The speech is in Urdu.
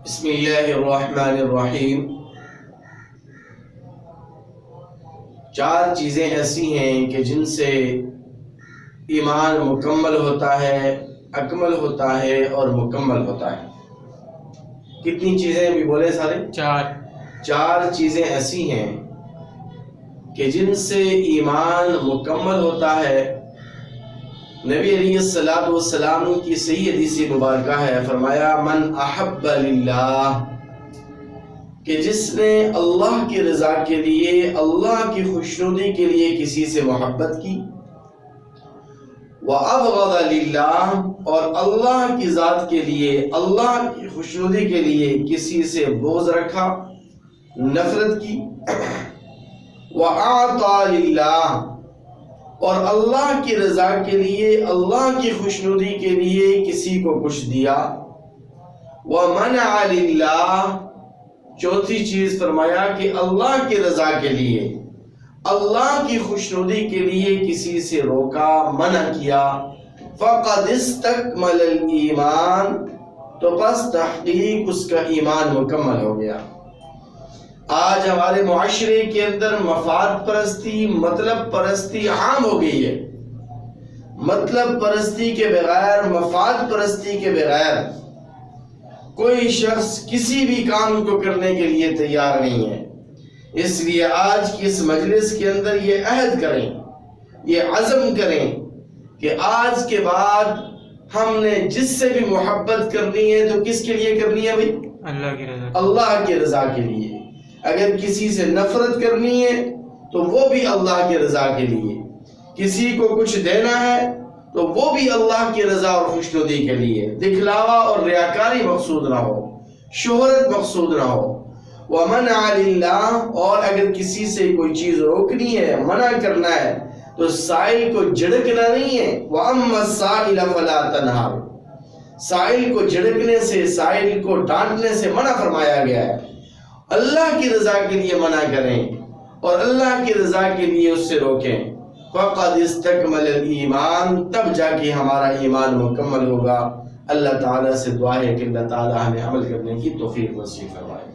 بسم اللہ الرحمن الرحیم۔ چار چیزیں ایسی ہیں کہ جن سے ایمان مکمل ہوتا ہے، اکمل ہوتا ہے اور مکمل ہوتا ہے۔ کتنی چیزیں بھی بولے سارے؟ چار چیزیں ایسی ہیں کہ جن سے ایمان مکمل ہوتا ہے۔ نبی علیہ السلام کی صحیح حدیث مبارکہ ہے، فرمایا من احب للہ، کہ جس نے اللہ کی رضا کے لیے، اللہ کی خوشنودی کے لیے کسی سے محبت کی، وَأَبْغَضَ لِلَّهِ، اور اللہ کی ذات کے لیے، اللہ کی خوشنودی کے لیے کسی سے بغض رکھا، نفرت کی، وَأَعْطَى لِلَّهِ، اور اللہ کی رضا کے لیے، اللہ کی خوشنودی کے لیے کسی کو کچھ دیا، وَمَنَعَ لِلَّهِ، چوتھی چیز فرمایا کہ اللہ کی رضا کے لیے، اللہ کی خوشنودی کے لیے کسی سے روکا، منع کیا، فَقَدْ اسْتَكْمَلَ الْإِيمَانِ، تو بس تحقیق اس کا ایمان مکمل ہو گیا۔ آج ہمارے معاشرے کے اندر مفاد پرستی، مطلب پرستی عام ہو گئی ہے۔ مطلب پرستی کے بغیر، مفاد پرستی کے بغیر کوئی شخص کسی بھی کام کو کرنے کے لیے تیار نہیں ہے۔ اس لیے آج کی اس مجلس کے اندر یہ عہد کریں، یہ عزم کریں کہ آج کے بعد ہم نے جس سے بھی محبت کرنی ہے تو کس کے لیے کرنی ہے بھائی؟ اللہ کی رضا، اللہ کی رضا کے لیے۔ اگر کسی سے نفرت کرنی ہے تو وہ بھی اللہ کی رضا کے لیے۔ کسی کو کچھ دینا ہے تو وہ بھی اللہ کی رضا اور خوشنودی کے لیے۔ دکھلاوا اور ریاکاری مقصود نہ ہو، شہرت مقصود نہ ہو۔ وَمَنْعَ لِلَّهِ، اور اگر کسی سے کوئی چیز روکنی ہے، منع کرنا ہے تو سائل کو جھڑکنا نہیں ہے۔ وَأَمَّا السَّائِلَ فَلَا تَنْهَرْ، سائل کو جھڑکنے سے، سائل کو ڈانٹنے سے منع فرمایا گیا ہے۔ اللہ کی رضا کے لیے منع کریں اور اللہ کی رضا کے لیے اس سے روکیں۔ فَقَدْ اسْتَكْمَلَ الْإِيمَانِ، تب جا کے ہمارا ایمان مکمل ہوگا۔ اللہ تعالیٰ سے دعا ہے کہ اللہ تعالیٰ ہمیں عمل کرنے کی توفیق نصیب فرمائے۔